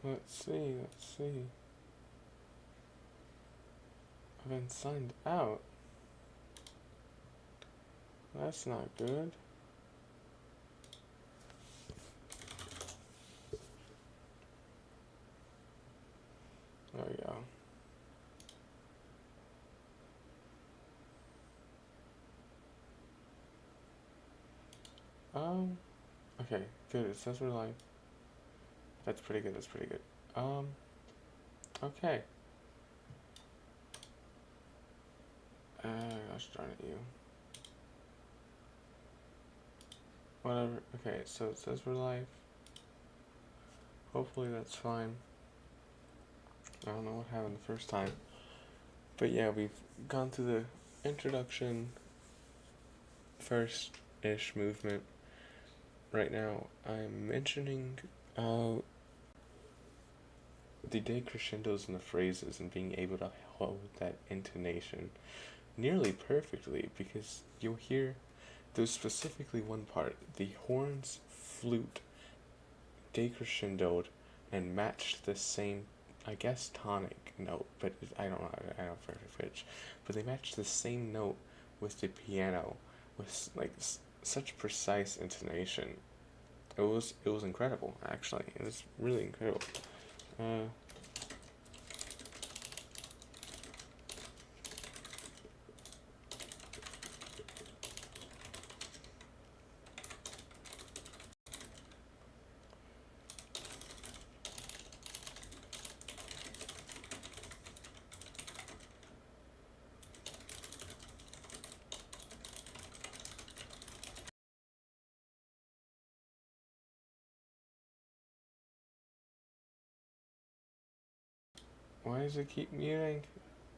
Let's see, let's see. I've been signed out. That's not good. There we go. Okay, good. It says we're live. That's pretty good, that's pretty good. Okay. Gosh darn it, you. Whatever. Okay, so it says we're live. Hopefully that's fine. I don't know what happened the first time. But yeah, we've gone through the introduction, first-ish movement. Right now, I'm mentioning the decrescendos and the phrases and being able to hold that intonation nearly perfectly, because you'll hear there's specifically one part, the horns, flute, decrescendoed and matched the same, I guess, tonic note, but I don't know, I don't know which, but they matched the same note with the piano with like such precise intonation. It was incredible, actually. It was really incredible. Uh, why does it keep muting?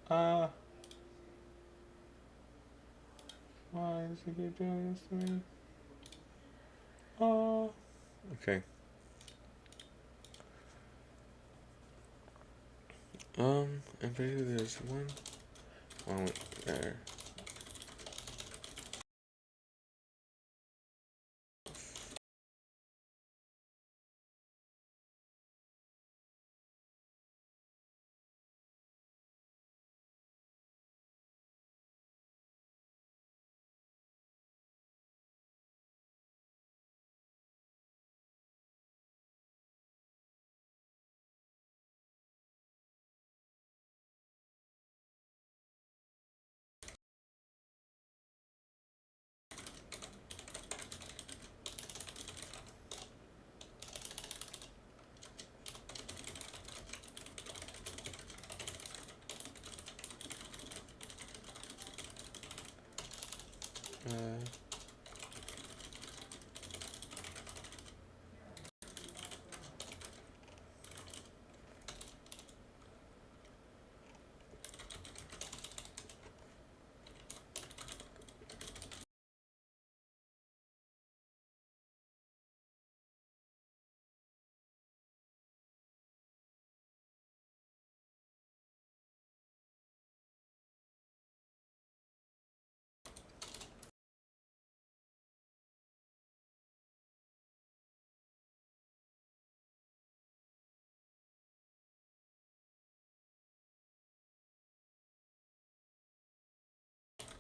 Uh, why does it keep doing this to me? Okay. And basically there's one moment there. Uh,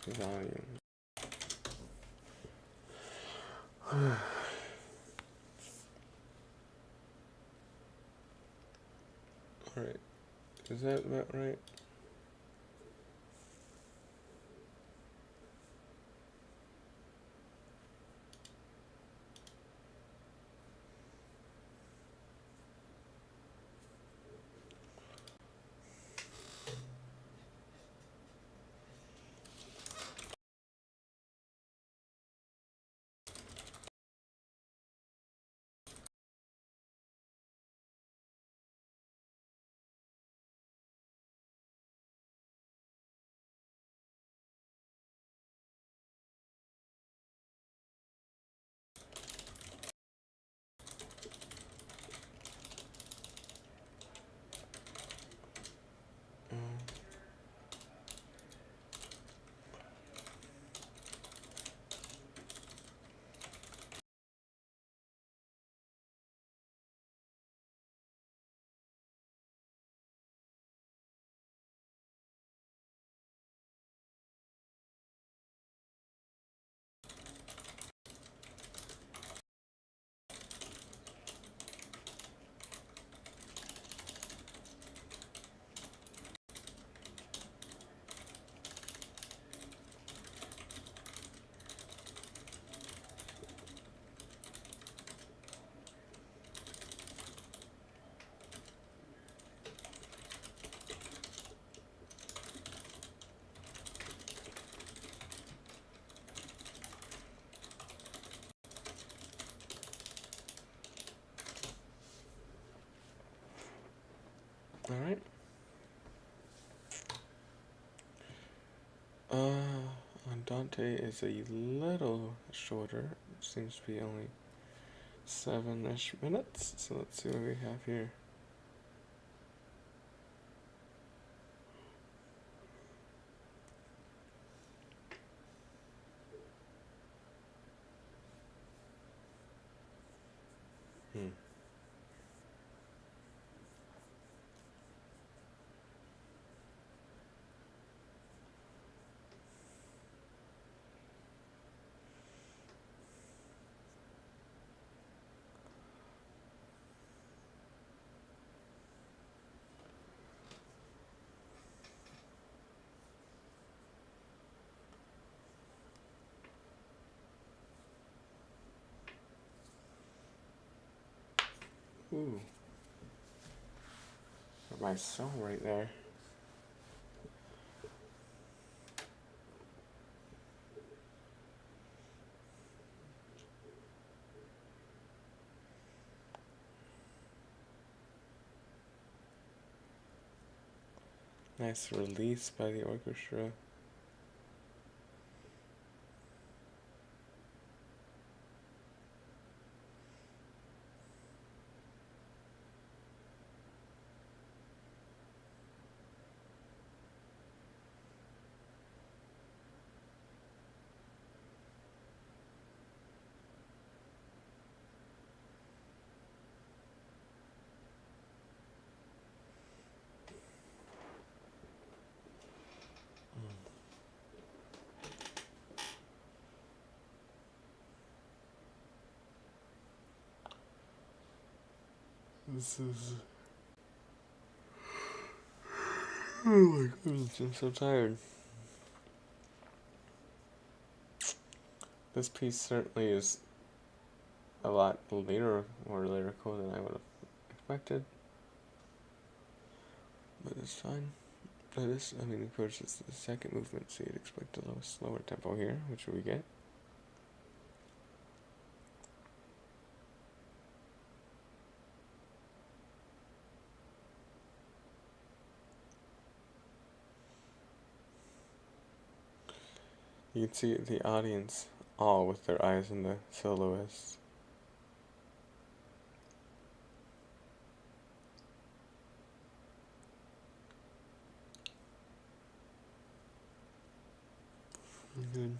volume. Alright. Is that about right? Alright. Andante is a little shorter. It seems to be only 7-ish minutes. So let's see what we have here. Hmm. Ooh. Got my song right there. Nice release by the orchestra. This is. Oh my goodness, I'm so tired. This piece certainly is a lot later, more lyrical than I would have expected. But it's fine. I mean, of course, it's the second movement, so you'd expect a little slower tempo here, which we get. You can see the audience all with their eyes on the soloist. Good.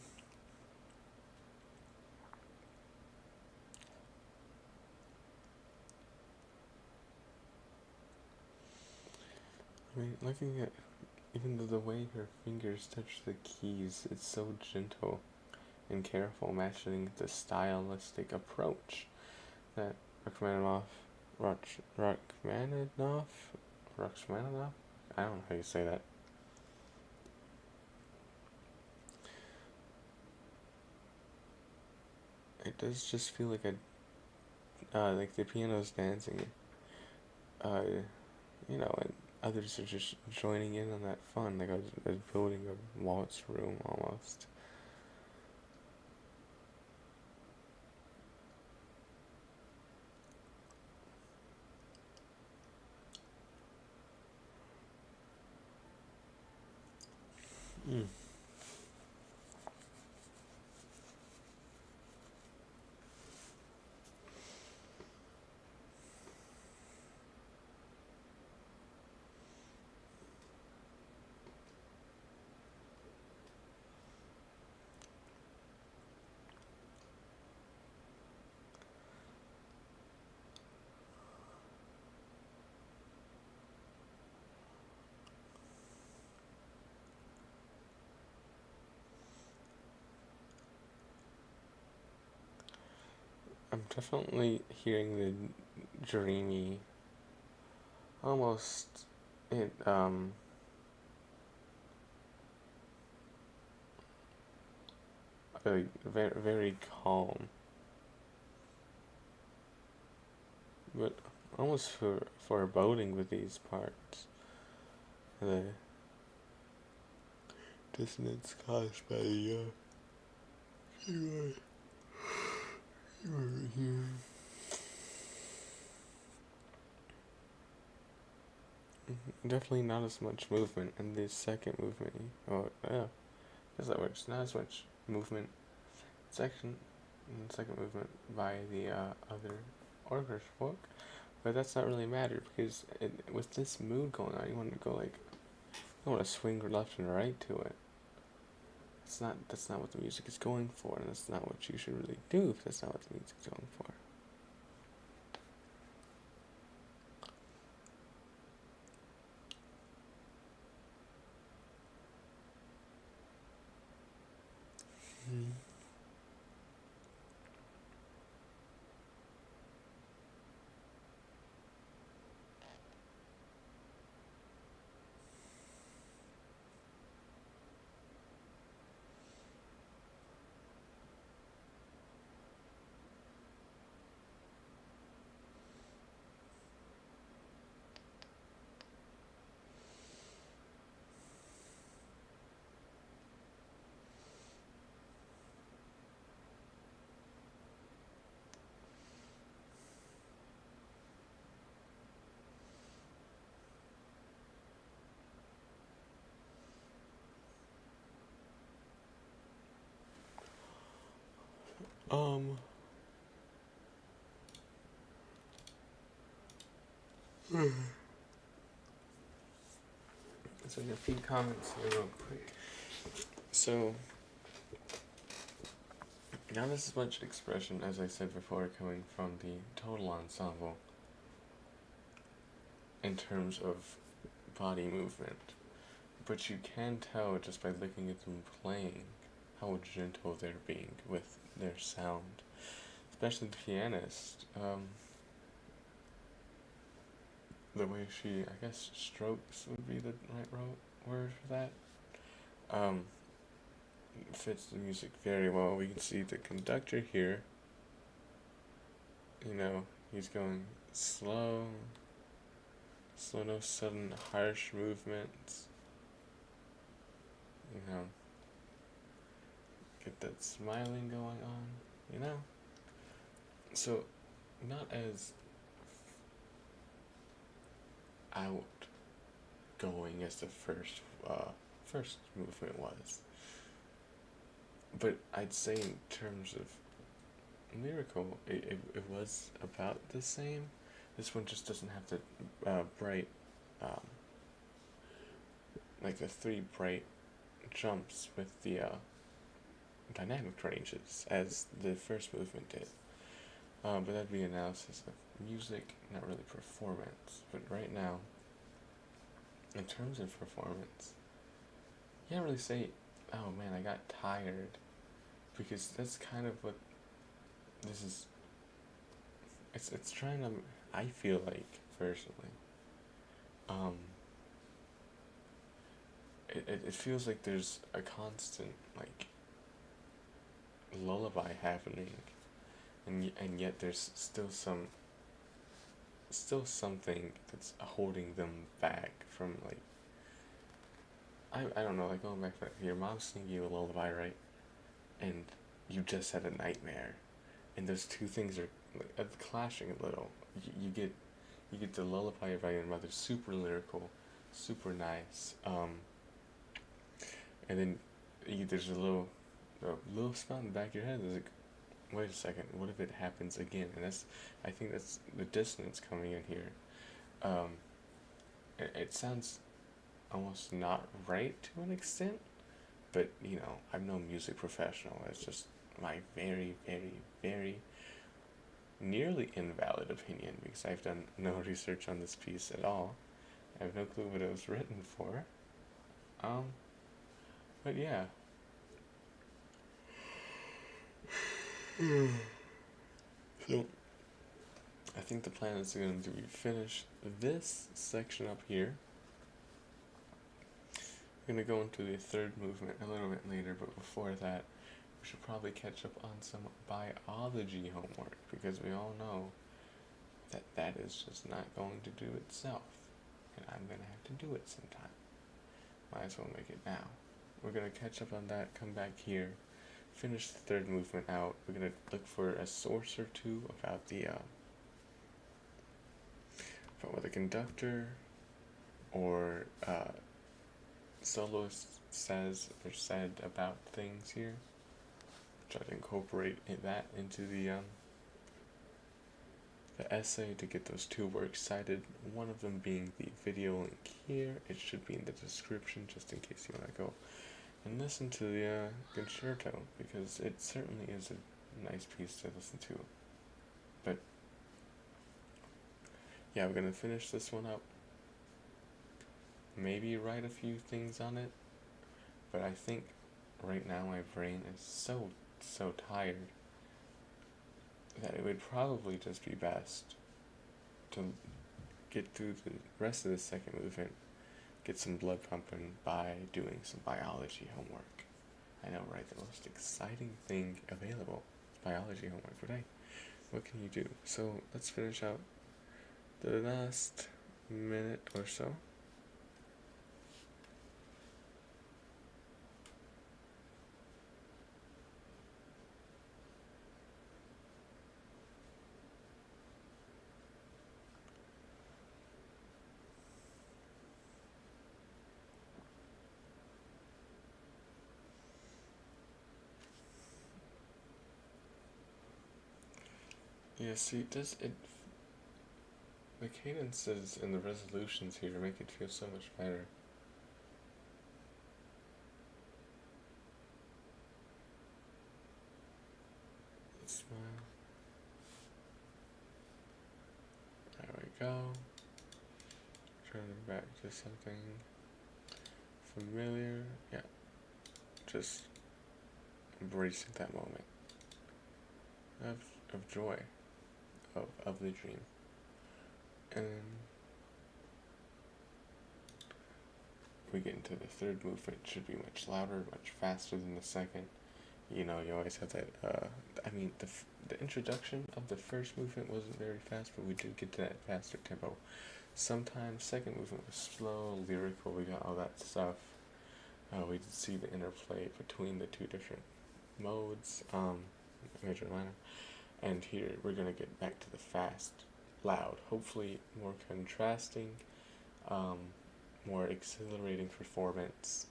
I mean, looking at even though the way her fingers touch the keys, it's so gentle and careful, matching the stylistic approach that Rachmaninoff, Rachmaninoff, I don't know how you say that. It does just feel like the piano's dancing, and others are just joining in on that fun, like I was building a waltz room almost. Mm. I'm definitely hearing the dreamy, almost it very very calm, but almost foreboding with these parts. The dissonance caused by the keyboard here. definitely not as much movement in the second movement. Oh, yeah, guess that works. Not as much movement section in the second movement by the other orchestra book, but that's not really matter because with this mood going on, you want to go like you want to swing left and right to it. That's not what the music is going for, and that's not what you should really do if that's not what the music is going for. Mm. Um. So a few comments here real quick. So not as much expression as I said before coming from the total ensemble in terms of body movement, but you can tell just by looking at them playing how gentle they're being with their sound, especially the pianist. The way she, I guess, strokes would be the right word for that. Um, fits the music very well. We can see the conductor here. You know, he's going slow, no sudden harsh movements. You know, get that smiling going on. You know, so not as outgoing as the first movement was, but I'd say in terms of lyrical, it was about the same. This one just doesn't have the bright, um, like the three bright jumps with the dynamic ranges as the first movement did. But that'd be analysis of music, not really performance. But right now, in terms of performance, you can't really say, oh man, I got tired, because that's kind of what this is. It's trying to, I feel like, personally, um, it feels like there's a constant, like, lullaby happening, and yet there's still something that's holding them back from, like, I don't know, like, going back to your mom singing you a lullaby, right? And you just had a nightmare, and those two things are like, clashing a little. You get the lullaby by your mother, super lyrical, super nice, and then there's a little spot in the back of your head that's like, wait a second, what if it happens again? And I think that's the dissonance coming in here. Um, it sounds almost not right to an extent, but you know, I'm no music professional. It's just my very, very, very nearly invalid opinion because I've done no research on this piece at all. I have no clue what it was written for. Um, but yeah. So I think the plan is going to be finish this section up here. We're going to go into the third movement a little bit later, but before that, we should probably catch up on some biology homework because we all know that that is just not going to do itself, and I'm going to have to do it sometime. Might as well make it now. We're going to catch up on that, come back here, finish the third movement out. We're going to look for a source or two about the conductor, or soloist says or said about things here. Try to incorporate that into the essay to get those two works cited. One of them being the video link here. It should be in the description just in case you want to go and listen to the concerto, because it certainly is a nice piece to listen to. But yeah, we're gonna finish this one up. Maybe write a few things on it, but I think right now my brain is so tired that it would probably just be best to get through the rest of the second movement, get some blood pumping by doing some biology homework. I know, right? The most exciting thing available is biology homework, but hey, what can you do? So let's finish out the last minute or so. Yeah, see, does it, the cadences and the resolutions here make it feel so much better. Smile. There we go. Turning back to something familiar. Yeah, just embracing that moment of joy, of the dream. And we get into the third movement, it should be much louder, much faster than the second. You know, you always have that, I mean, the introduction of the first movement wasn't very fast, but we did get to that faster tempo. Sometimes second movement was slow, lyrical, we got all that stuff. We did see the interplay between the two different modes, major and minor. And here we're gonna get back to the fast, loud, hopefully more contrasting, more exhilarating performance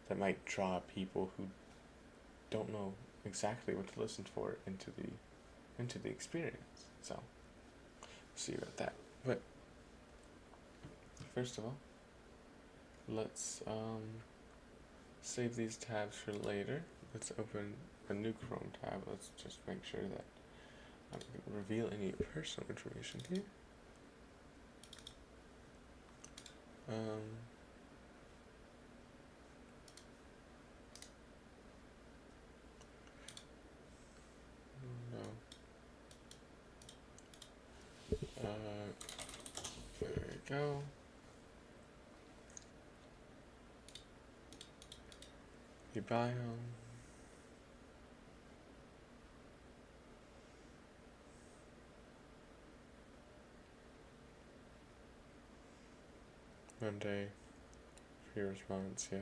that might draw people who don't know exactly what to listen for into the experience. So see about that. But first of all, let's save these tabs for later. Let's open a new Chrome tab. Let's just make sure that I don't reveal any personal information here. No. There we go. The bio. Monday. Free response, yeah.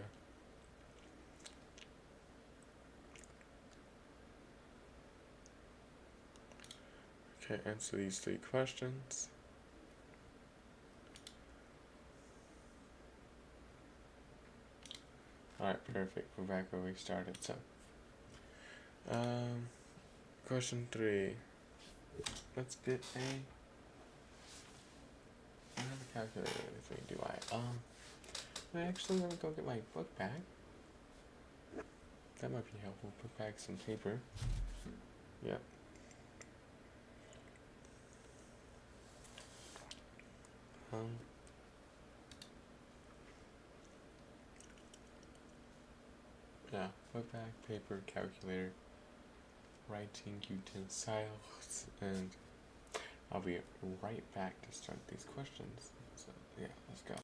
Okay, answer these 3 questions. Alright, perfect. We're back where we started. So, question 3. Let's get a calculator with me. Do I actually let me go get my book bag. That might be helpful. Book bag, some paper. Yep. Yeah, book bag, paper, calculator, writing utensils, and I'll be right back to start these questions. So yeah, let's go.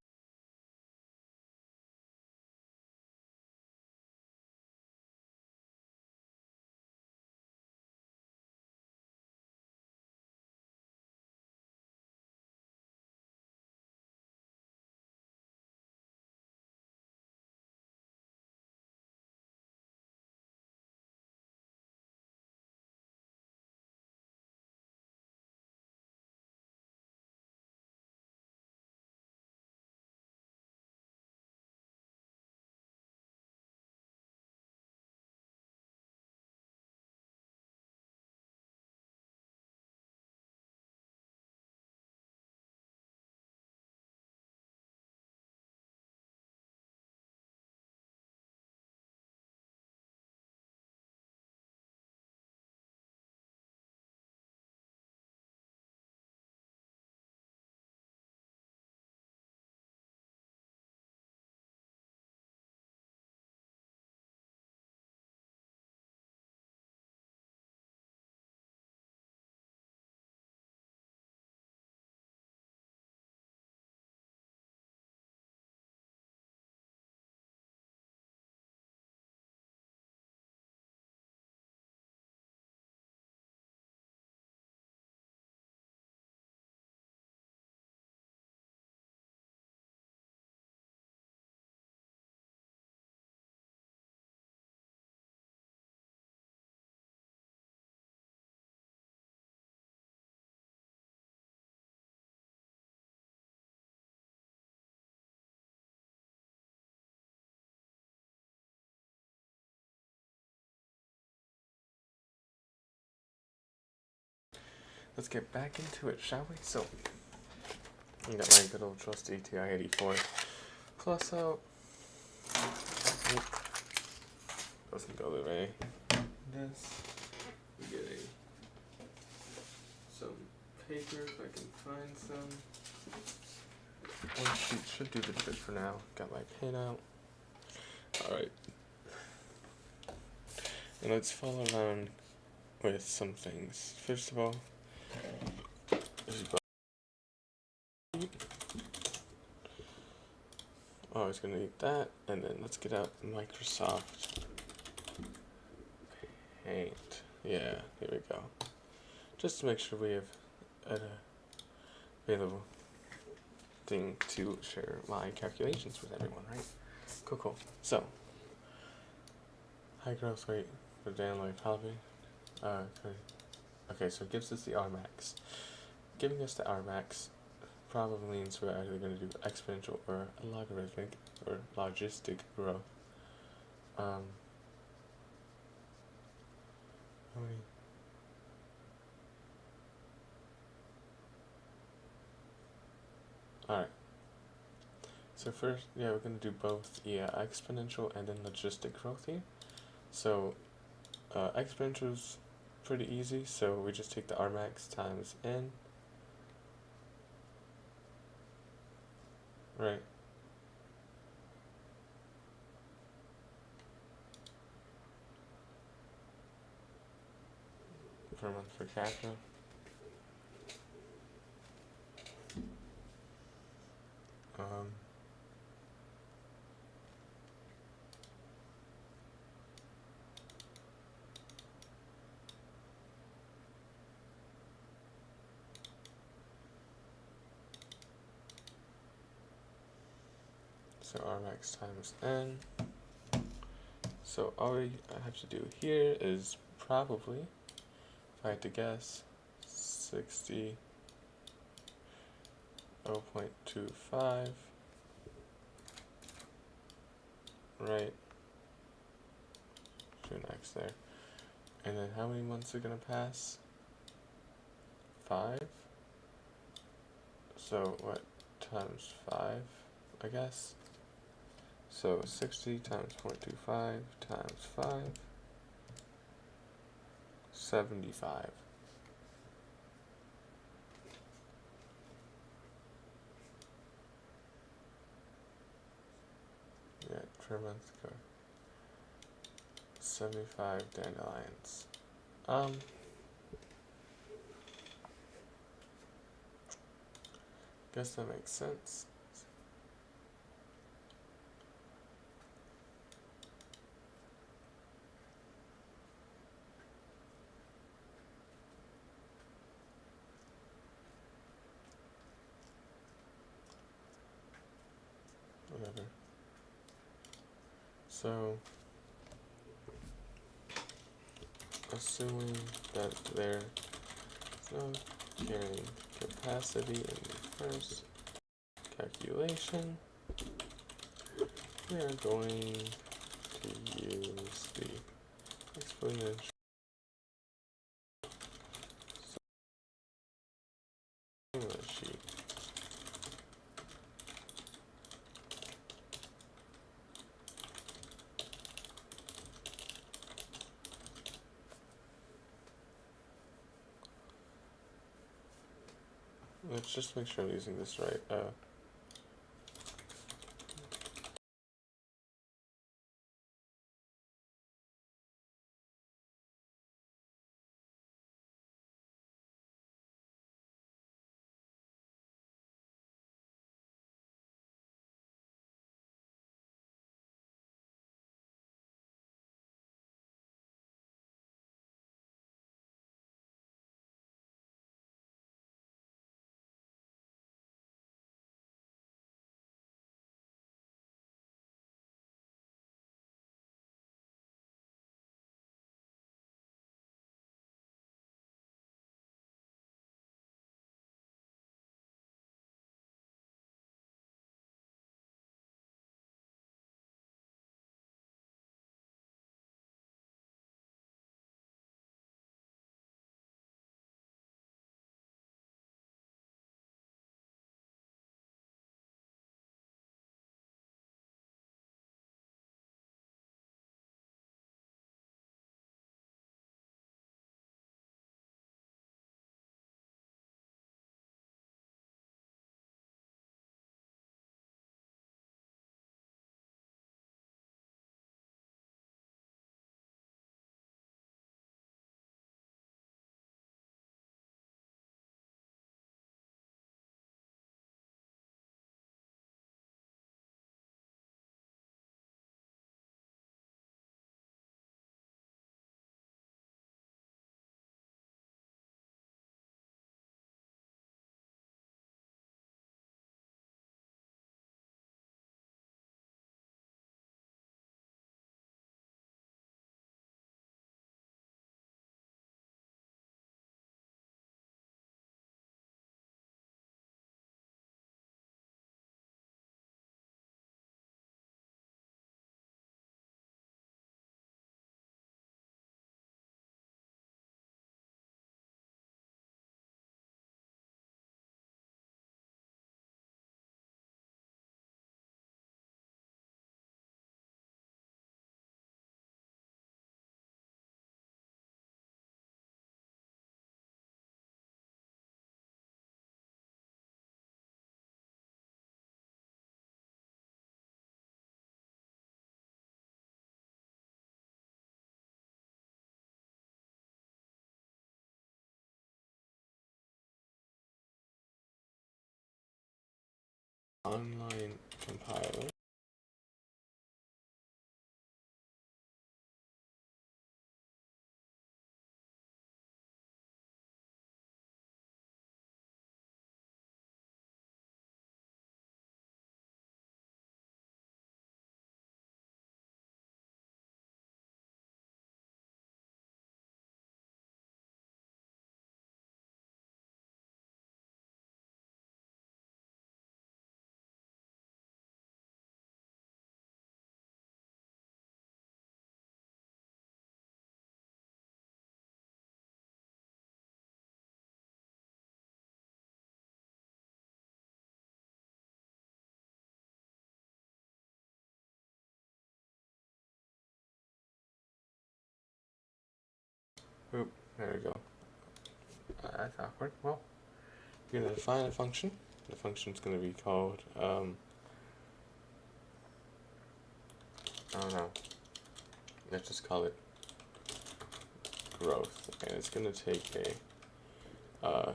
let's get back into it, shall we? So, I got my good old trusty TI-84 plus out. Doesn't go the way. This. We're getting some paper if I can find some. One sheet should do the trick for now. Got my pen out. Alright. And let's follow around with some things. First of all, always gonna need that, and then let's get out Microsoft Paint. Yeah, here we go. Just to make sure we have an available thing to share my calculations with everyone, right? Cool. So, high growth rate for the alloy probably. Okay, so it gives us the Rmax. Giving us the Rmax probably means we're either going to do exponential or logarithmic or logistic growth. How many? Alright. So first, yeah, we're going to do both, exponential and then logistic growth here. So, exponential is pretty easy, so we just take the Rmax times n. Right. Per month for capita. So Rmax times n. So all we have to do here is probably, if I had to guess, 0.25, right? Do an x there. And then how many months are gonna pass? 5. So what times 5, I guess? So 60 times 0.25 times 5, 75. Yeah, per month go. 75 dandelions. Guess that makes sense. Whatever. So, assuming that there's no carrying capacity in the first calculation, we are going to use the exponential formula sheet. Let's just make sure I'm using this right. online compiler. Oop, there we go. That's awkward. Well, you're going to define a function. The function's going to be called, I don't know. Let's just call it growth. And it's going to take a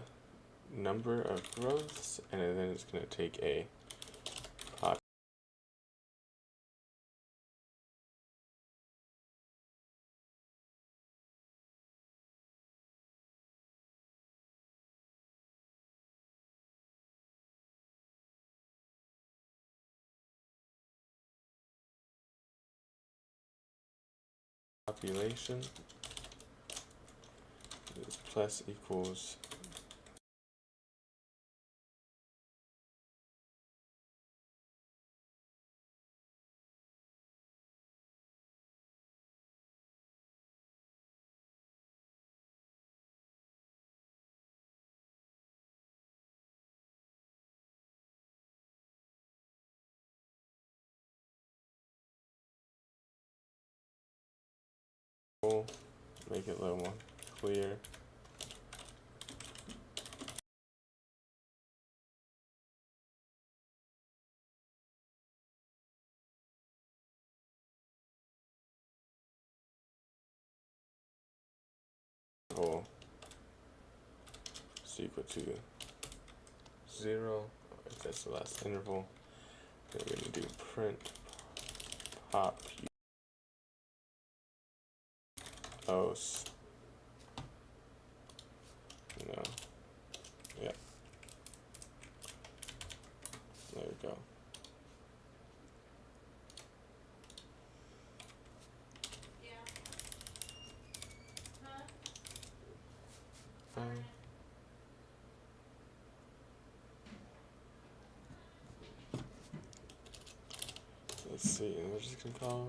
number of growths, and then it's going to take a population is plus equals make it a little more clear. Or is equal to 0 if that's the last interval. Then we're going to do print pop os. No. Yeah. There we go. Let's see, and we're just going to call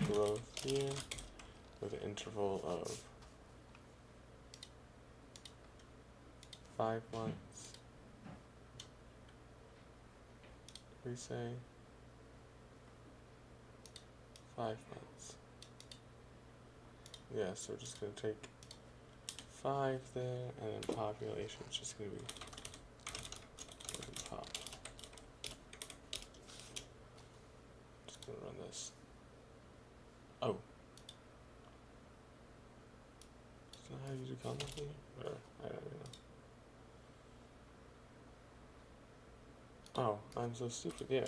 growth here with an interval of 5 months. We say 5 months. Yeah, so we're just going to take 5 there, and then population is just going to be pop. Just going to run this. Oh. Is that how you do comma here? Or, I don't even know. Oh, I'm so stupid, yeah.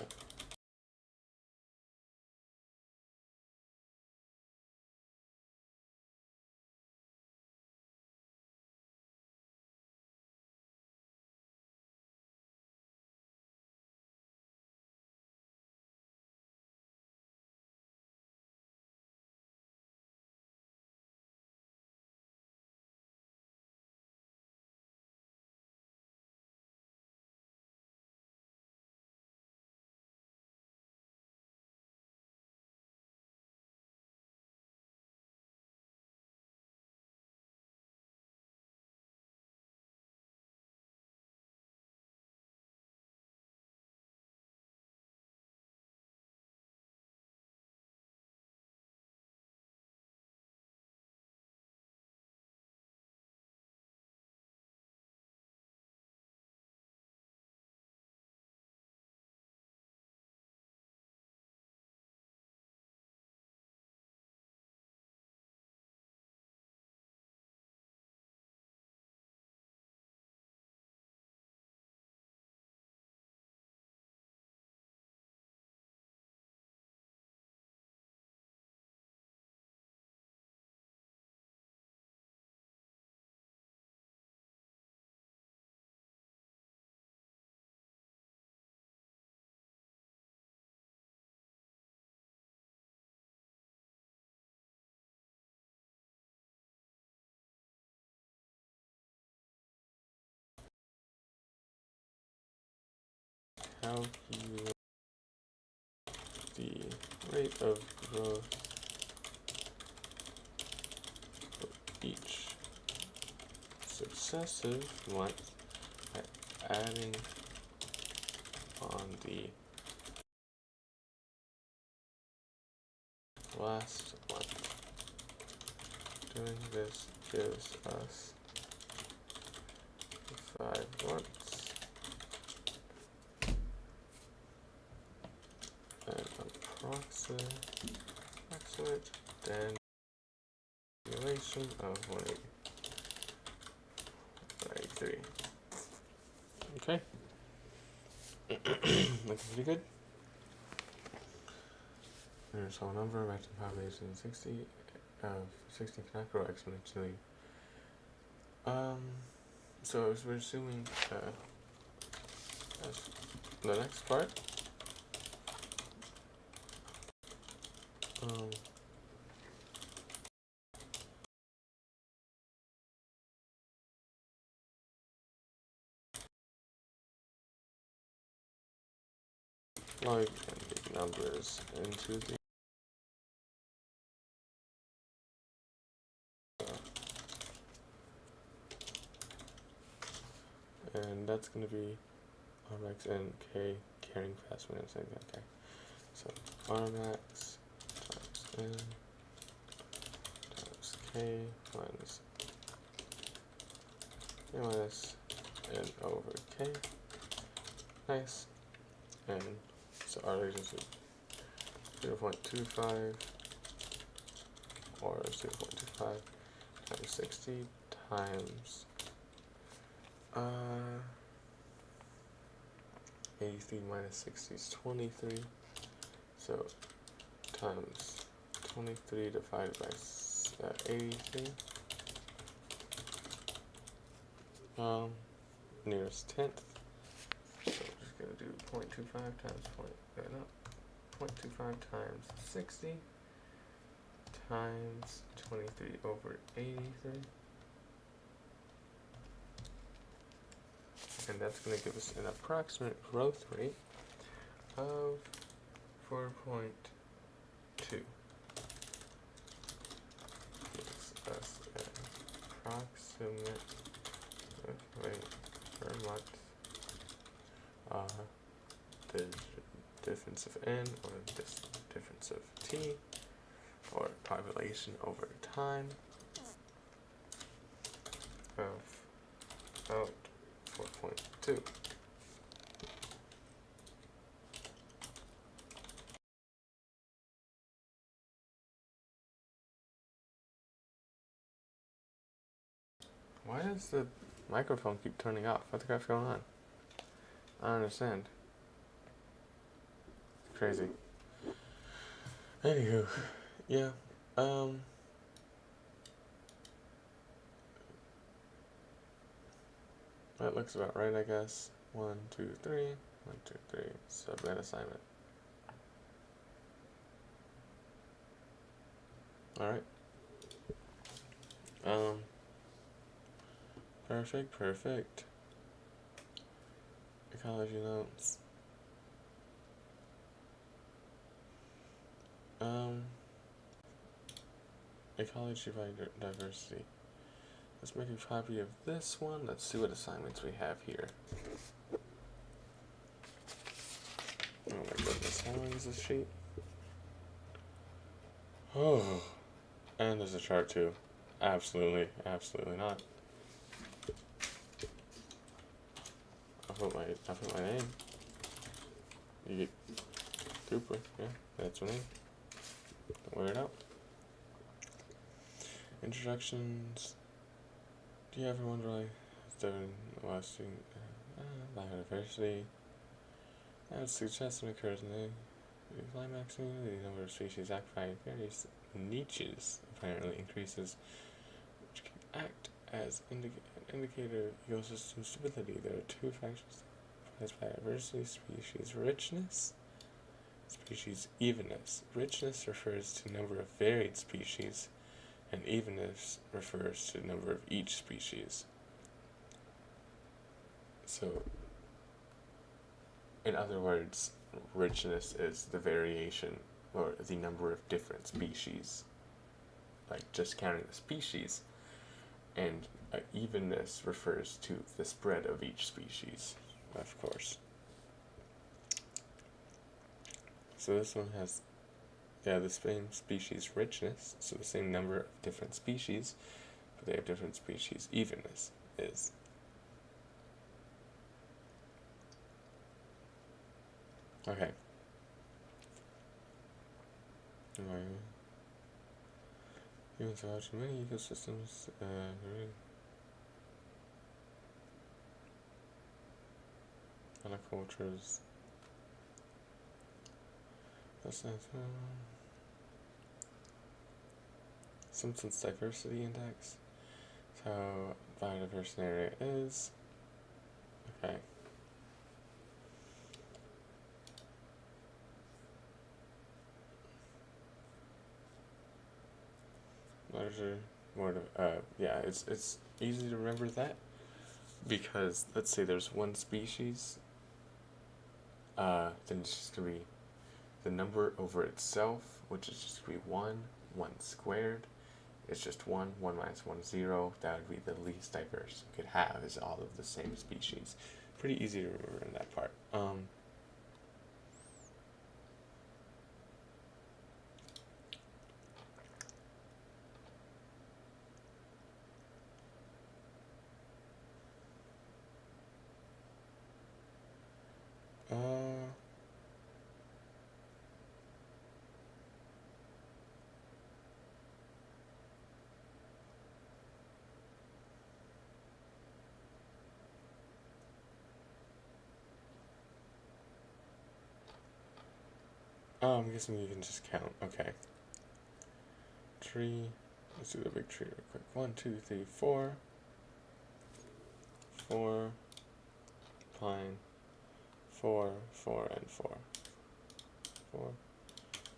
calculate the rate of growth for each successive month by adding on the last month. Doing this gives us 5 months and approximate duration of 183. Okay. Looking pretty good. There's a number of active population 16 cannot grow exponentially. So we're assuming the next part. Plug the numbers into the and that's going to be Rmax and K carrying fast minutes. Okay, so Rmax times N times K minus N over K. Nice. And so our reagents is 0.25 or 0.25 times 60 times 83 minus 60 is 23. So times 23 divided by 83. Nearest tenth. So we're just gonna do 0.25 times 0.25 times 60 times 23 over 83. And that's going to give us an approximate growth rate of 4.2. Gives us an approximate growth rate per month. The difference of n, or this difference of t, or population over time, of about 4.2. Why does the microphone keep turning off? What the crap's going on? I don't understand. It's crazy. Anywho, yeah. That looks about right, I guess. 1, 2, 3. 1, 2, 3. Submit assignment. Alright. Perfect. Ecology notes. Ecology by diversity. Let's make a copy of this one. Let's see what assignments we have here. Oh my goodness, how long is this sheet? Oh, and there's a chart too. Absolutely not. I'll put my name. You get Cooper, yeah, that's my name. Don't wear it out. Introductions. Do you ever wonder why the Western biodiversity? As suggestion occurs in the climaxing, the number of species occupied various niches apparently increases, which can act as an indicator of ecosystem stability. There are two factors that biodiversity: species richness, species evenness. Richness refers to number of varied species, and evenness refers to the number of each species. So in other words, richness is the variation or the number of different species, like just counting the species, and evenness refers to the spread of each species, of course. So this one has, the same species richness, so the same number of different species, but they have different species evenness is. Okay. Humans are in many ecosystems. Cultures. Simpson's diversity index. So biodiversity area is. Okay. Larger, more. Yeah, it's easy to remember that because let's say there's one species. Then it's just gonna be the number over itself, which is just going to be 1 squared. It's just 1 minus 1, 0. That would be the least diverse you could have, is all of the same species. Pretty easy to remember in that part. I'm guessing you can just count. Okay. Tree. Let's do the big tree real quick. 1, 2, 3, 4. 4. Pine. 4, 4, and 4. 4.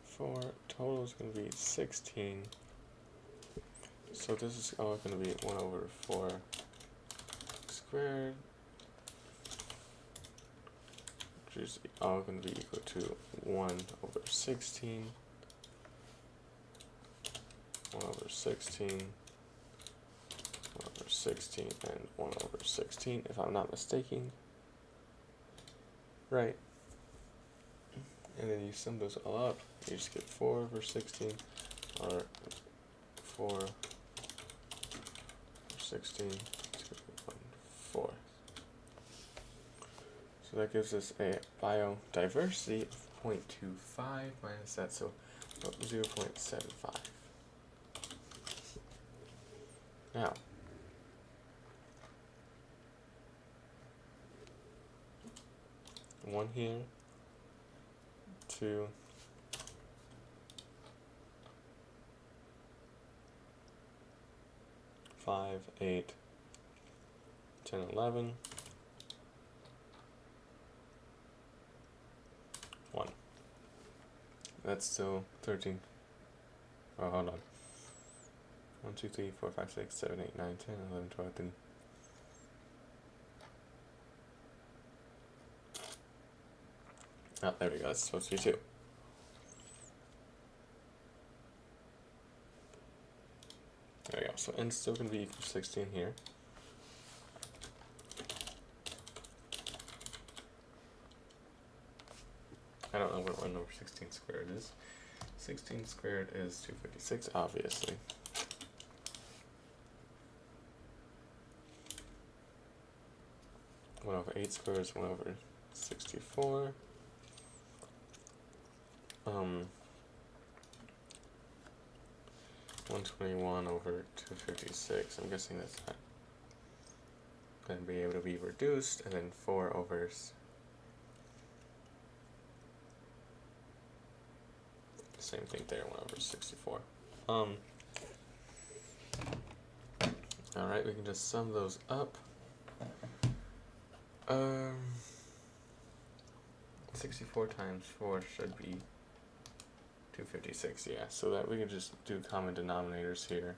4. Total is going to be 16. So this is all going to be 1 over 4 squared. Which is all going to be equal to 1 over 16. 1 over 16. 1 over 16 and 1 over 16, if I'm not mistaken. Right. And then you sum those all up, you just get 4 over 16, or 4 over 16, 4. So that gives us a biodiversity of 0.25 minus that, so 0.75. Now, one here, 2, 5, 8, 10, 11, 1. That's still 13. Oh, hold on. 1, 2, 3, 4, 5, 6, 7, 8, 9, 10, 11, 12, 13. Oh, there we go. That's supposed to be 2. There we go. So n is still going to be equal to 16 here. I don't know what 1 over 16 squared is. 16 squared is 256, obviously. One over 8 squared is 1 over 64. 121 over 256. I'm guessing that's not going to be able to be reduced, and then 4 over same thing there, 1 over 64. Alright, we can just sum those up. 64 times 4 should be 256, yeah. So that we can just do common denominators here.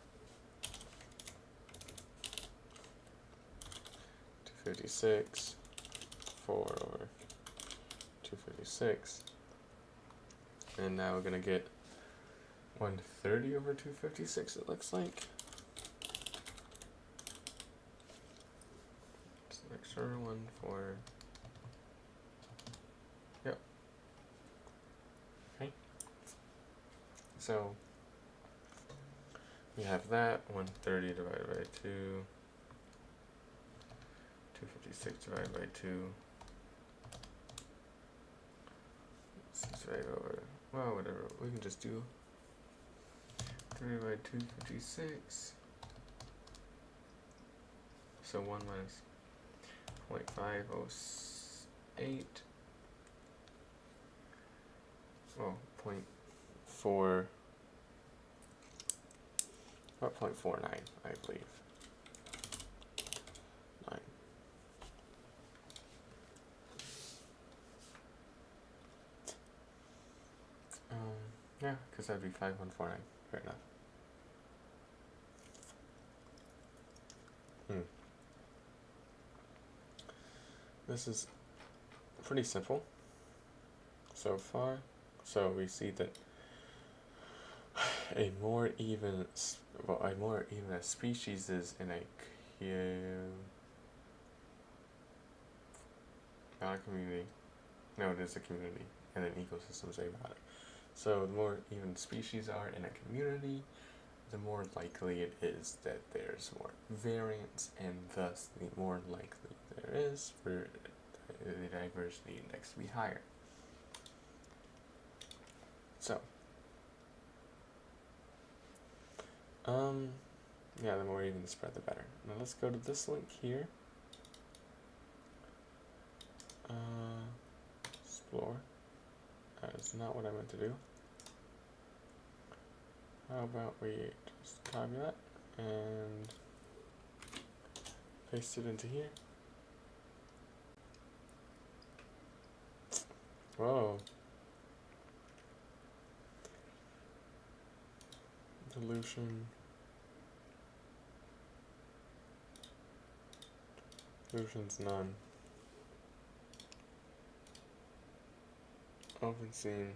256, 4 over 256. And now we're going to get 130 over 256, it looks like. Just make sure, 1, 4. Yep. Okay. So we have that, 130 divided by 2. 256 divided by 2. 6 right over. Well, whatever. We can just do 3 by 256. So 1 minus 0.508. Oh, 0.4. About 0.49, I believe. 9. Yeah, because that'd be 5149. Fair enough. This is pretty simple so far. So we see that a more even a species is in a not a community. No, it is a community, and an ecosystem is abiotic. So the more even species are in a community, the more likely it is that there's more variance, and thus the more likely there is for the diversity index to be higher. So, yeah, the more even the spread, the better. Now let's go to this link here. Explore. That is not what I meant to do. How about we just copy that and paste it into here. Whoa. Dilution. Dilution's none. Often seen.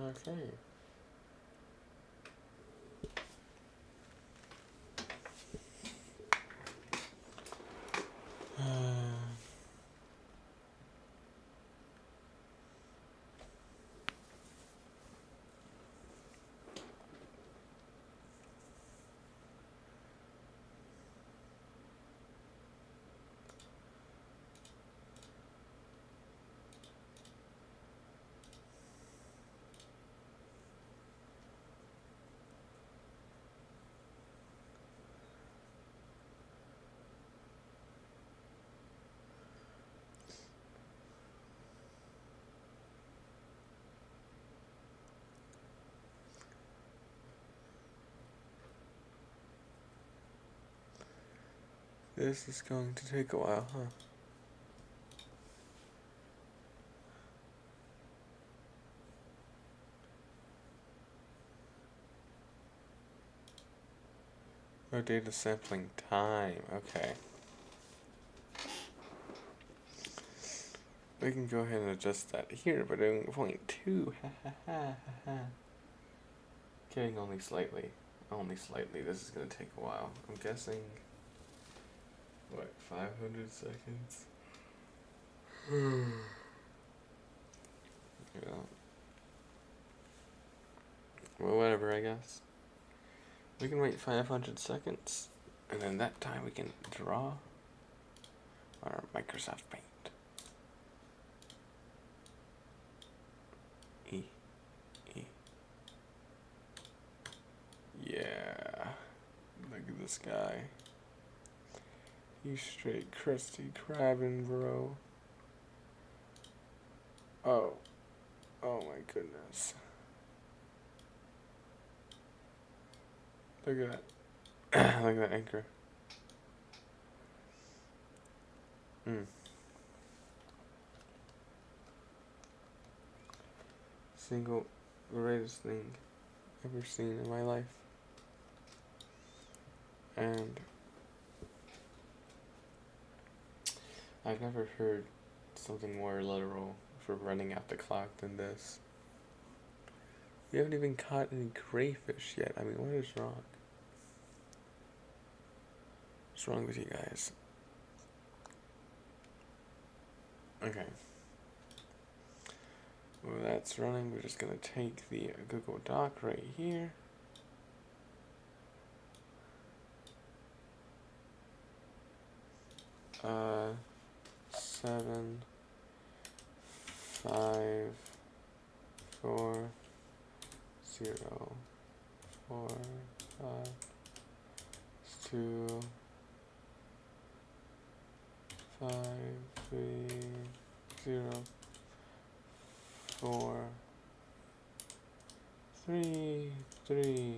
Okay. This is going to take a while, huh? Oh, data sampling time. Okay. We can go ahead and adjust that here, but doing 0.2. Kidding, only slightly. Only slightly. This is going to take a while. I'm guessing, what, 500 seconds? Yeah. Well, whatever, I guess. We can wait 500 seconds, and then that time we can draw on our Microsoft Paint. Yeah, look at this guy. He's straight crusty crabbing, bro. Oh my goodness. Look at that. Look at that anchor. Single greatest thing ever seen in my life. And I've never heard something more literal for running out the clock than this. We haven't even caught any crayfish yet. I mean, what is wrong? What's wrong with you guys? Okay. Well, that's running. We're just gonna take the Google Doc right here. Uh, 7, 5, 4, 0, 4, 5, 2, 5, 3, 0, 4, 3, 3,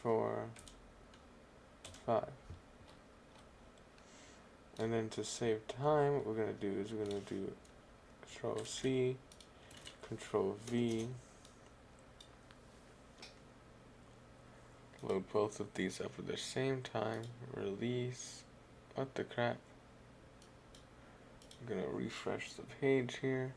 4, 5. And then to save time, what we're going to do is we're going to do Control C, Control V, load both of these up at the same time, release, what the crap. I'm going to refresh the page here.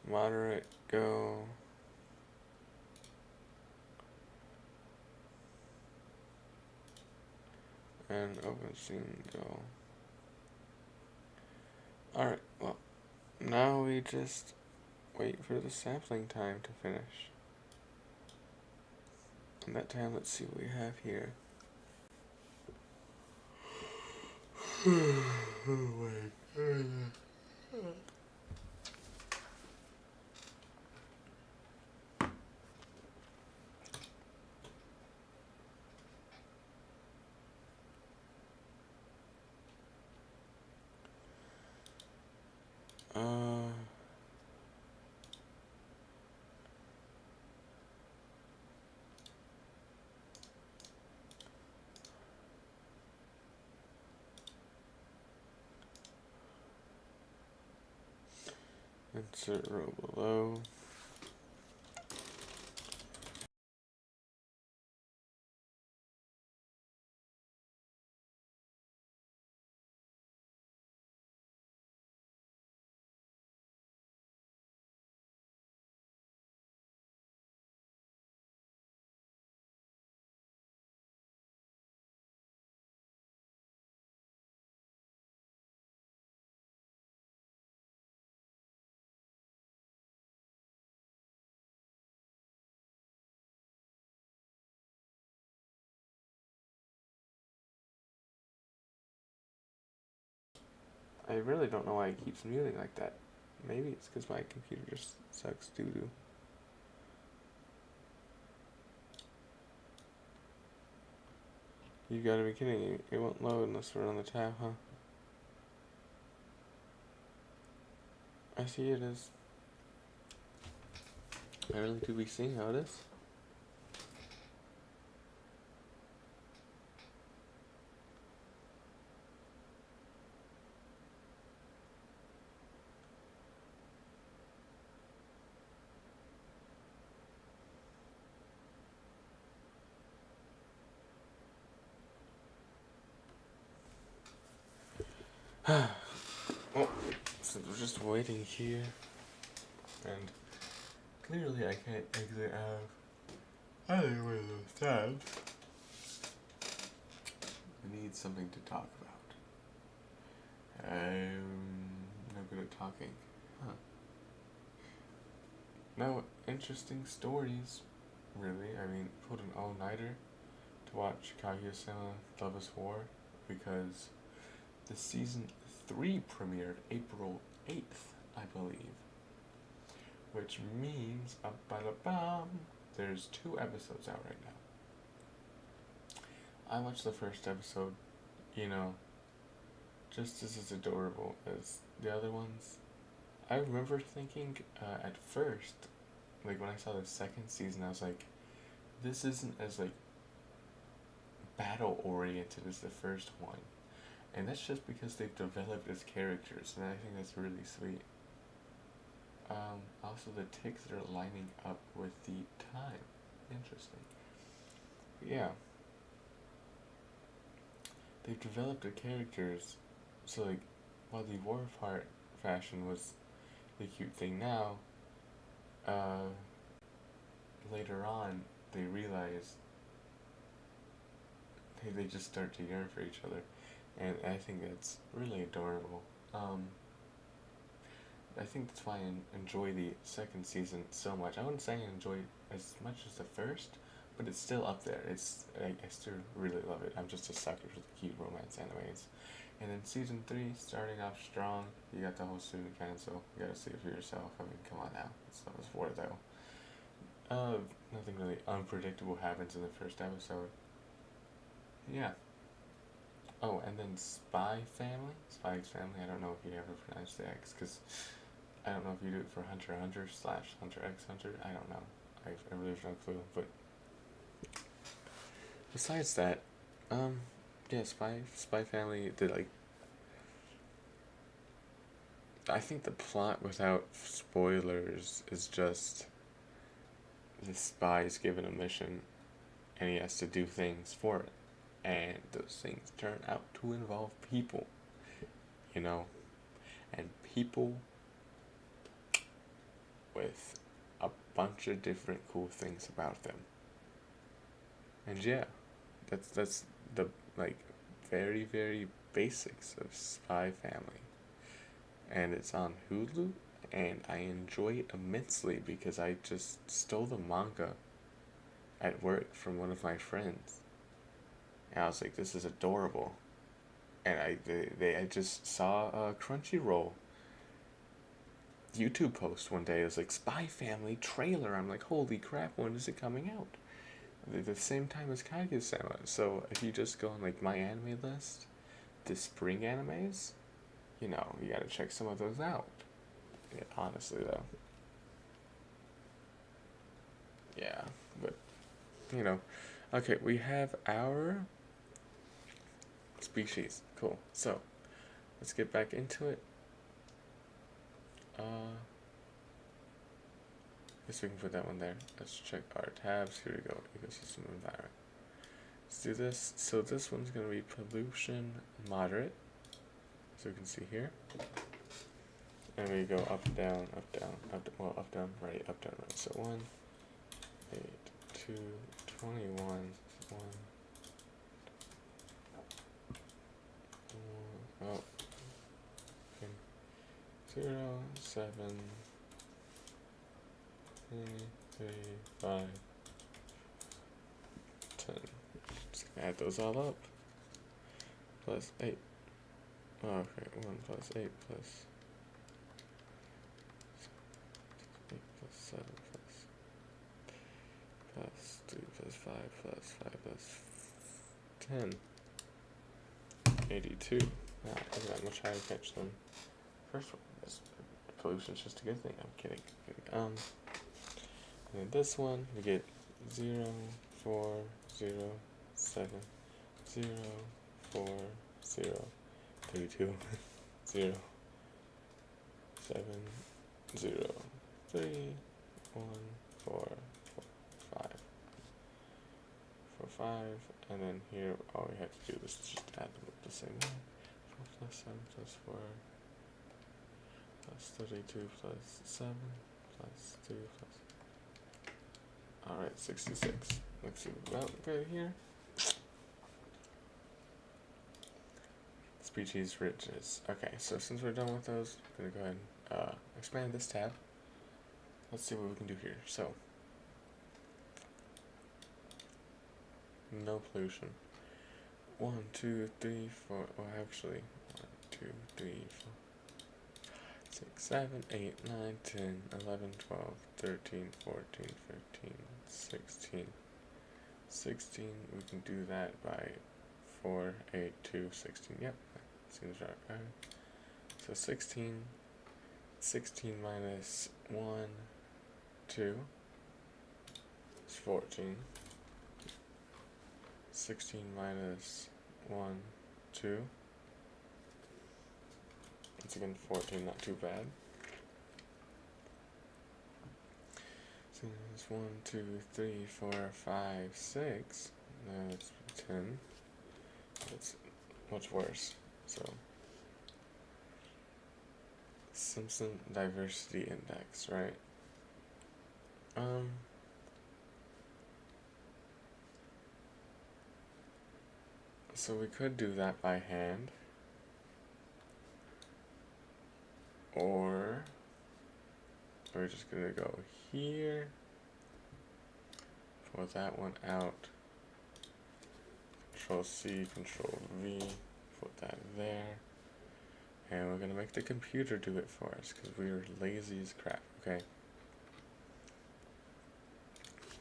Moderate, go. And open scene, go. Alright, well, now we just wait for the sampling time to finish. In that time, let's see what we have here. Oh my goodness. Insert row below. I really don't know why it keeps muting like that. Maybe it's because my computer just sucks doo-doo. You gotta be kidding me. It won't load unless we're on the tab, huh? I see it is. I really do be seeing how it is. Well, since we're just waiting here, and clearly I can't exit out of either one of those tabs, we need something to talk about. I'm no good at talking. Huh. No interesting stories, really. I mean, pulled an all-nighter to watch Kaguya-sama Love is War, because the season 3 premiered April 8th, I believe. which means there's 2 episodes out right now. I watched the first episode, you know, just as adorable as the other ones. I remember thinking at first, like when I saw the second season, I was like, this isn't as like battle oriented as the first one, and that's just because they've developed as characters, and I think that's really sweet. Also, the ticks are lining up with the time. Interesting. Yeah, they've developed the characters, so like while the War of Heart fashion was the cute thing now, uh, later on they realize they just start to yearn for each other, and I think that's really adorable. I think that's why I enjoy the second season so much. I wouldn't say I enjoy it as much as the first, but it's still up there. I still really love it. I'm just a sucker for the cute romance animes. And then season 3, starting off strong. You got the whole student council. You gotta see it for yourself. I mean, come on now. That's what it's for, though. Nothing really unpredictable happens in the first episode. Yeah. Oh, and then Spy Family. Spy's Family. I don't know if you ever pronounce the X, because I don't know if you do it for Hunter x Hunter / Hunter x Hunter. I don't know. I really have no clue. But besides that, yeah, Spy Family did like. I think the plot without spoilers is just the spy is given a mission, and he has to do things for it, and those things turn out to involve people, you know, and people with a bunch of different cool things about them. And yeah, that's the like very very basics of Spy Family, and it's on Hulu, and I enjoy it immensely because I just stole the manga at work from one of my friends, and I was like, this is adorable, and I just saw a Crunchyroll YouTube post one day. It was like Spy Family trailer. I'm like, holy crap, when is it coming out? The same time as Kaguya-sama. So if you just go on like my anime list, the spring animes, you know, you gotta check some of those out. Yeah, honestly though. Yeah, but you know, okay, we have our species. Cool. So let's get back into it. Guess we can put that one there. Let's check our tabs. Here we go. Ecosystem environment. Let's do this. So this one's gonna be pollution moderate. So you can see here. And we go up, down, up, down, up, down, right, up, down, right. So 1, 8, 2, 21, 1, oh, okay. 0, 7, 3, 5, 10. Just gonna add those all up. Plus 8. Oh, okay, 1 plus 8 plus 8 plus 7 plus 3 plus 5 plus 5 plus 10. 82. Wow, look at that much higher pitch than first one. This pollution's just a good thing. I'm kidding. And then this one we get 0, 4, 0, 7, 0, 4, 0, 32, 0, 7, 0, 3, 1, 4, 5. 4, 5, and then here all we have to do is just add them up the same way. 4 plus 7 plus 4 plus 32 plus 7 plus 2 plus. Alright, 66. Let's see about right here. Species richness. Okay, so since we're done with those, I'm gonna go ahead and expand this tab. Let's see what we can do here. So, no pollution. 1, 2, 3, 4. Well, actually, 1, 2, 3, 4, 6, 7, 8, 9, 10, 11, 12, 13, 14, 15, 16. 16, we can do that by 4, 8, 2, 16. Yep, seems right. So 16 minus 1, 2 is 14. 16 minus 1, 2. Once again, 14, not too bad. So it's 1, 2, 3, 4, 5, 6. Now it's 10. It's much worse. So Simpson diversity index, right? So we could do that by hand, or we're just gonna go here, pull that one out, Control C, Control V, put that there, and we're gonna make the computer do it for us because we are lazy as crap. Okay.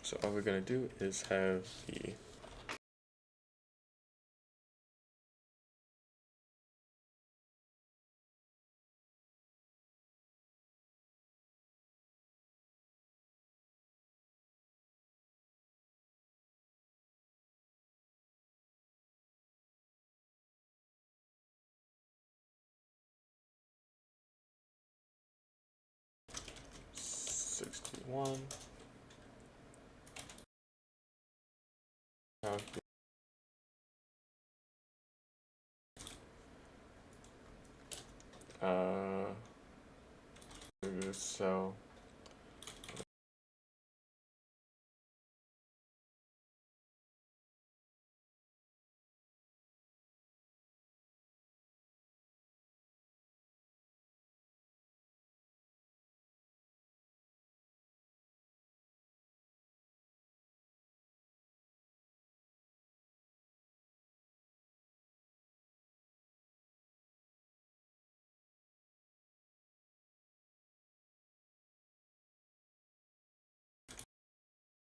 So all we're gonna do is have the one. So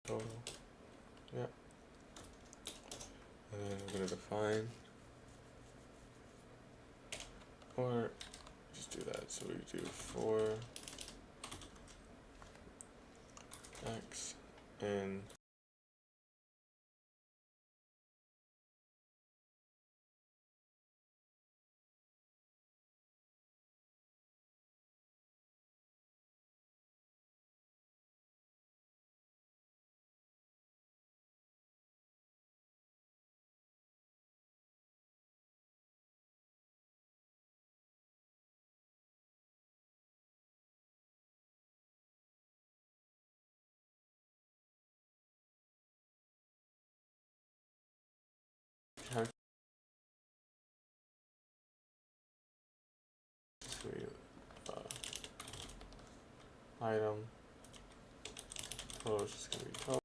total, yeah. And then we're gonna define, or just do that. So we do 4x and item. Total is just gonna be total.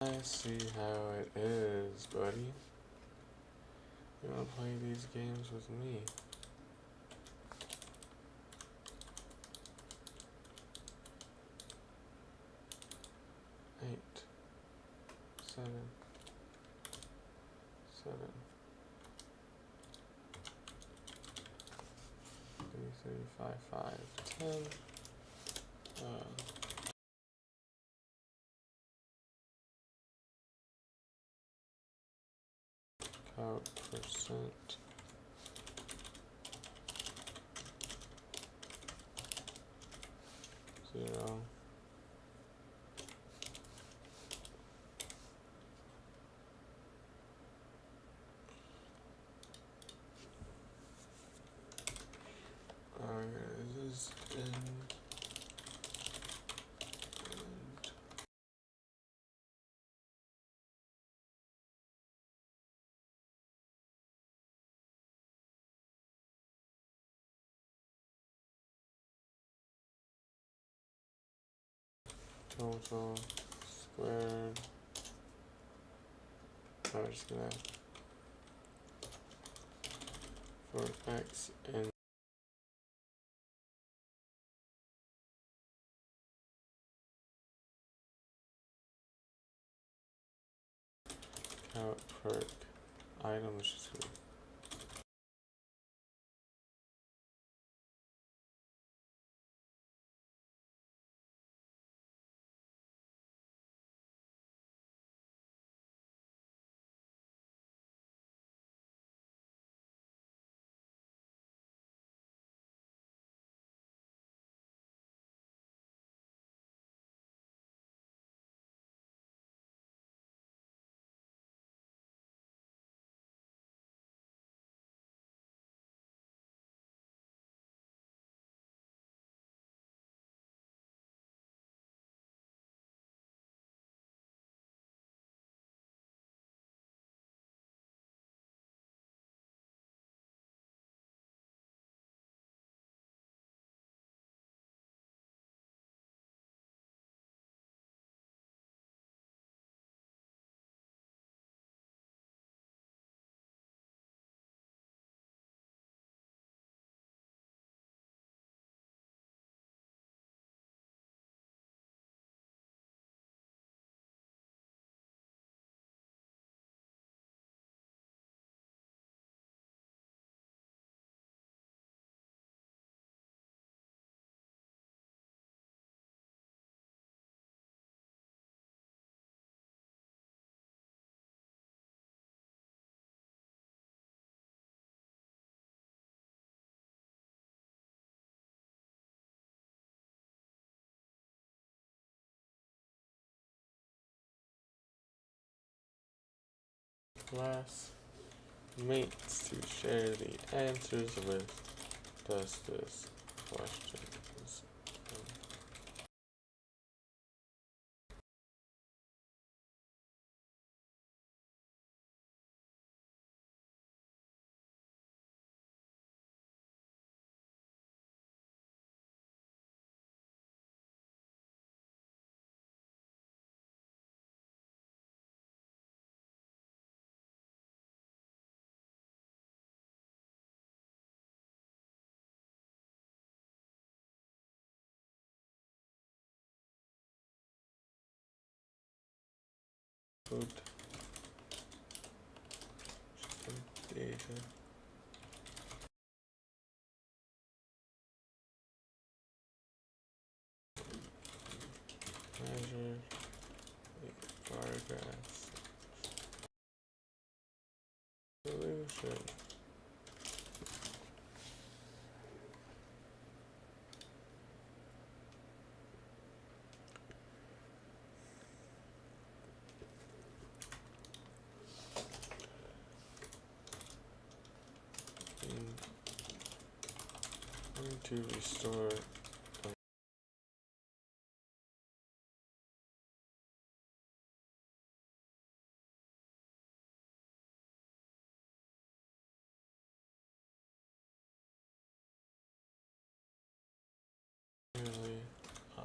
I see how it is, buddy. You wanna play these games with me? Eight, seven, 3, 5, 5, 10. Count percent. Zero. This is in total squared. I'm just gonna for x and count per item, which is good. Classmates to share the answers with. Does this question is food data measure paragraphs solution. To restore really I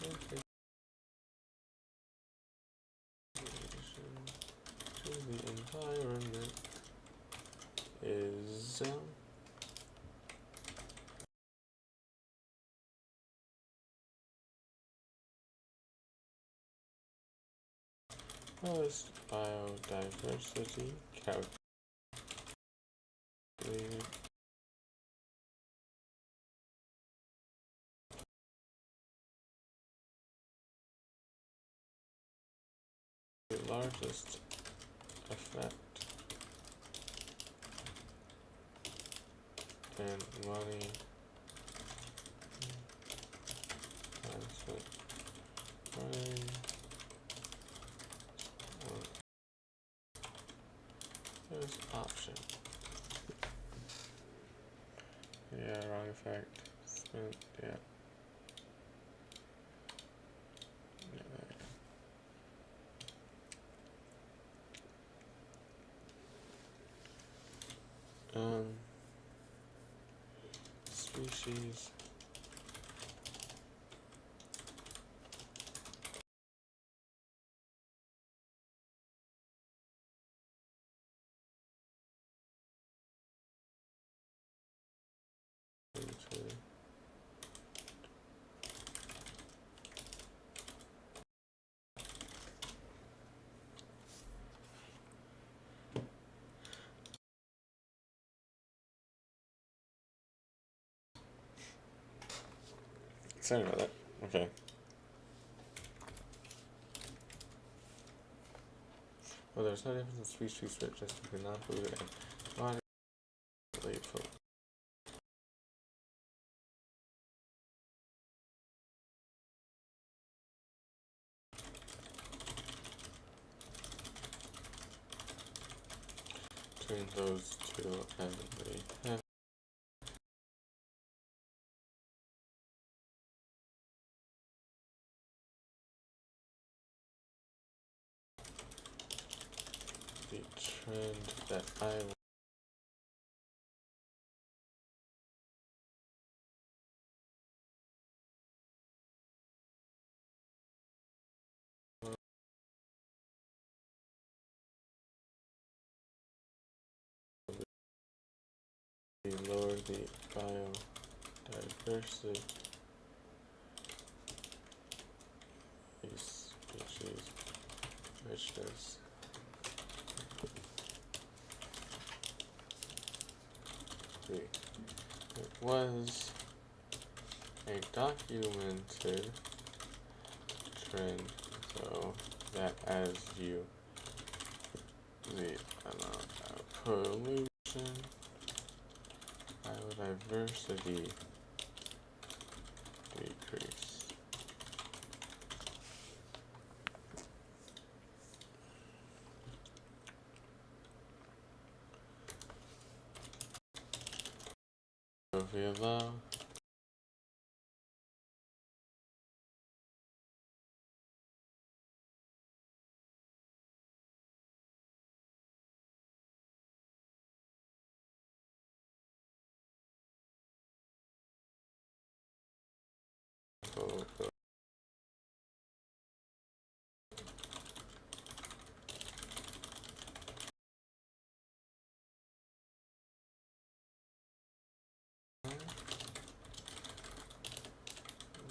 think sound. First, biodiversity calculated. The largest effect and money running there's option. Yeah, wrong effect. Spent, yeah. Species. Sorry about that. Okay. Well, there's no difference in species split just between non-polluted and moderately polluted. Between those two and the have the trend that I will lower the biodiversity species richness. It was a documented trend, so that as you the amount of pollution, biodiversity decrease. So if we allow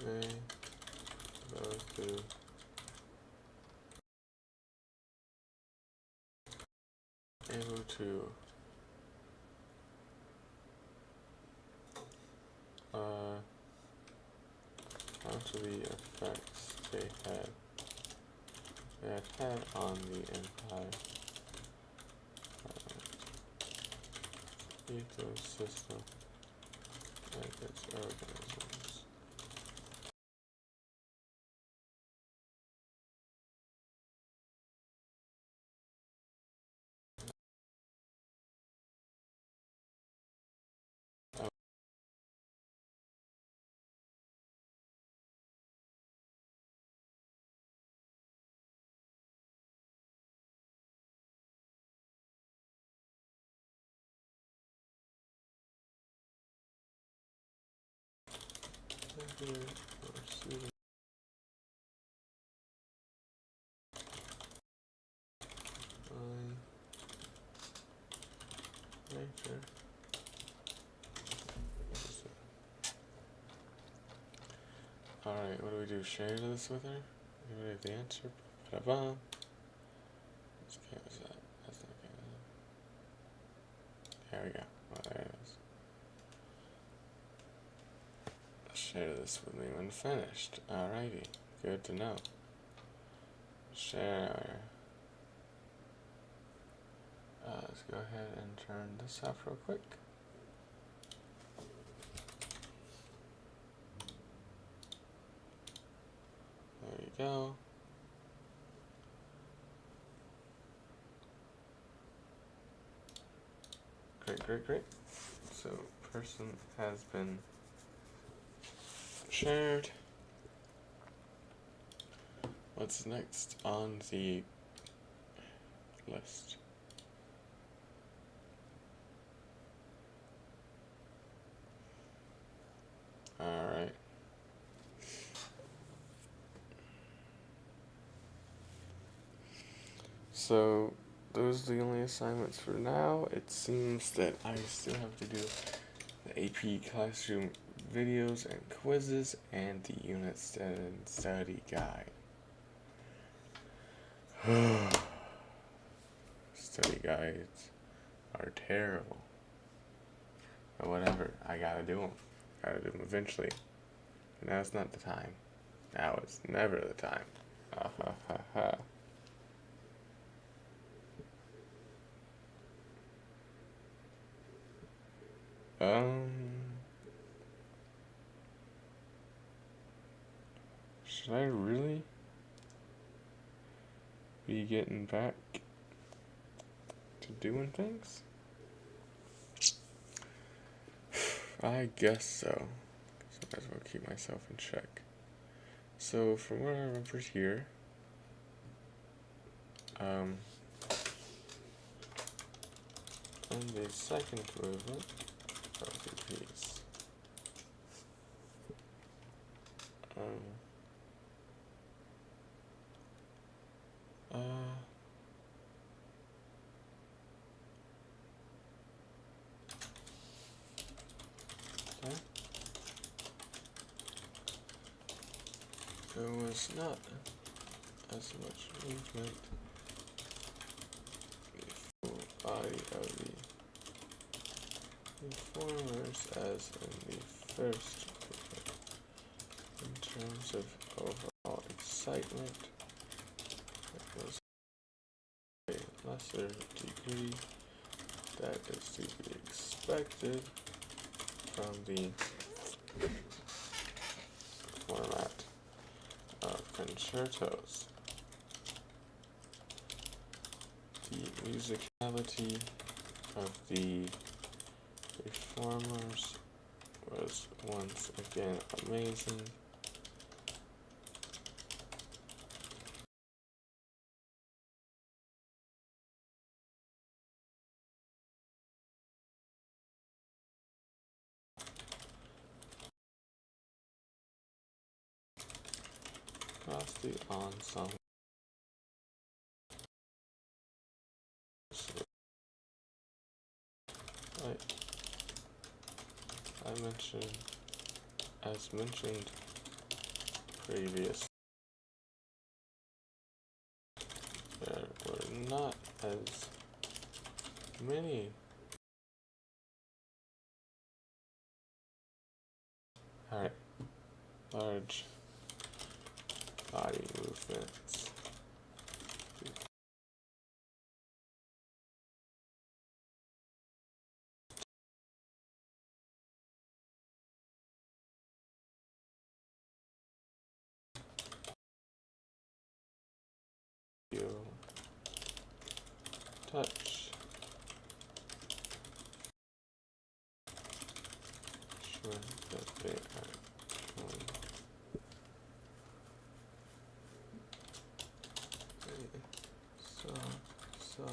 they go to able to onto the effects they had on the entire ecosystem and its organisms. Nature Alright, what do we do? Share this with her? We have the answer. Ba-da-ba. Let's get that. That's not good. There we go. Well, there it is. Share this with me when finished. Alrighty. Good to know. Share. Let's go ahead and turn this off real quick. There you go. Great. So, person has been shared. What's next on the list? Alright. So, those are the only assignments for now. It seems that I still have to do the AP classroom videos and quizzes and the unit study guide. Study guides are terrible. But whatever, I gotta do them. Gotta do them eventually. And now's not the time. Now is never the time. Ha ha ha ha. Should I really be getting back to doing things? I guess so. So I might as well keep myself in check. So from what I remember here, on the second movement of the piece, okay. There was not as much movement in the full body of the performers as in the first movement. In terms of overall excitement, it was a lesser degree that is to be expected from the format of concertos. The musicality of the performers was once again amazing. Across the ensemble, as mentioned previously, there were not as many large body movements. Touch, sure that they are going so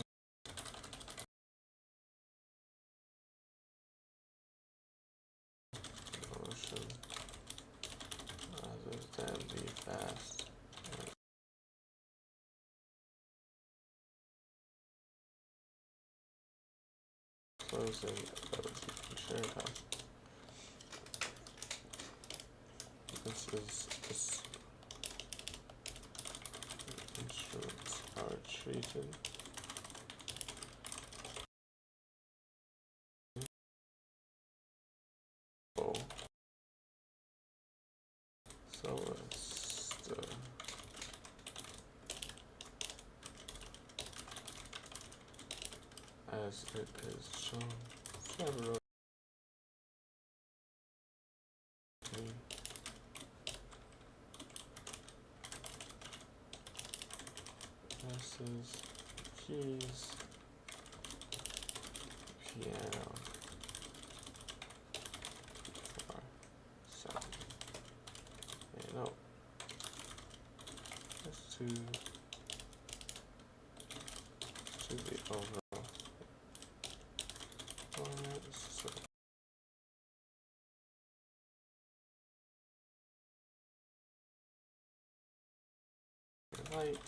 motion rather than the fast closing of the concerto. This is this instruments are treated. So as it is shown, several passes, keys, piano, guitar, sound, piano. Just to the overall format. So light,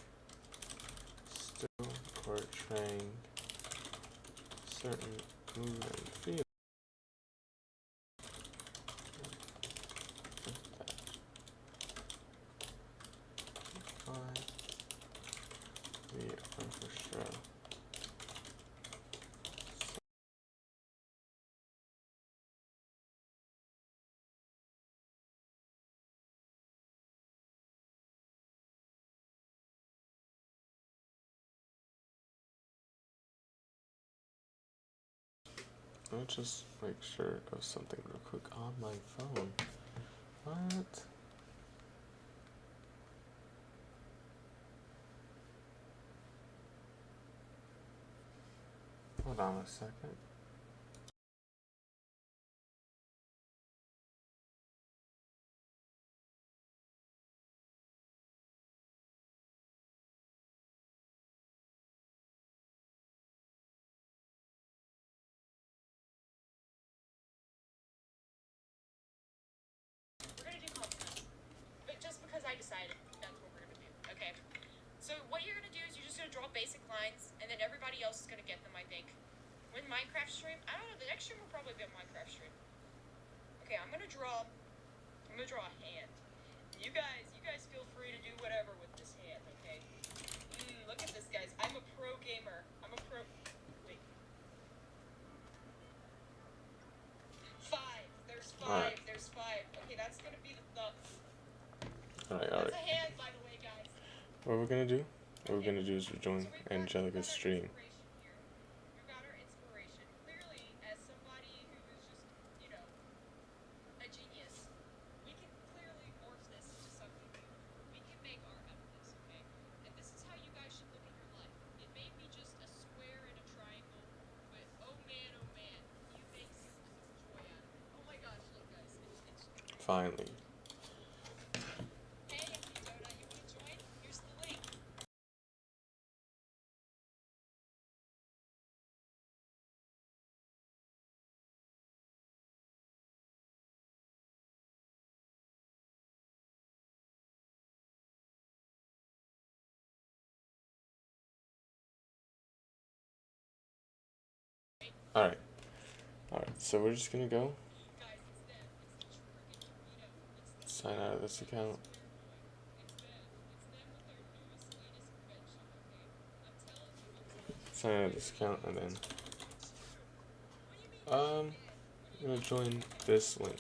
still portraying certain movement and feel. The orchestra. I'll just make sure of something real quick on my phone. What? Hold on a second. We're gonna do Concerto, but just because I decided that's what we're gonna do. Okay. So what you're gonna do is you're just gonna draw basic lines, and then everybody else is gonna get them. I think. When Minecraft stream, I don't know. The next stream will probably be a Minecraft stream. Okay, I'm gonna draw a hand. You guys feel free to do whatever with this hand. Okay. Look at this, guys. I'm a pro gamer. I'm a pro. Wait. 5. There's 5. Alright. There's 5. Okay, that's gonna be the. Alright. That's a hand, by the way, guys. What we're gonna do? What we're gonna do is join Angelica's stream. We've got our inspiration. Clearly, as somebody who is just, a genius, we can clearly morph this into something new. We can make art out of this, okay? And this is how you guys should look at your life. It may be just a square and a triangle, but oh man, you make some joy out of it. Oh my gosh, look guys, it's Finally. Hey, Donut, you wanna join? Here's the link. Alright. So we're just gonna go Guys, it's them. It's the freaking burrito. It's sign out of this account. It's them. It's them with their newest, latest invention, okay? I'm telling you. Sign out of this account and then What do you mean? I'm gonna join this link.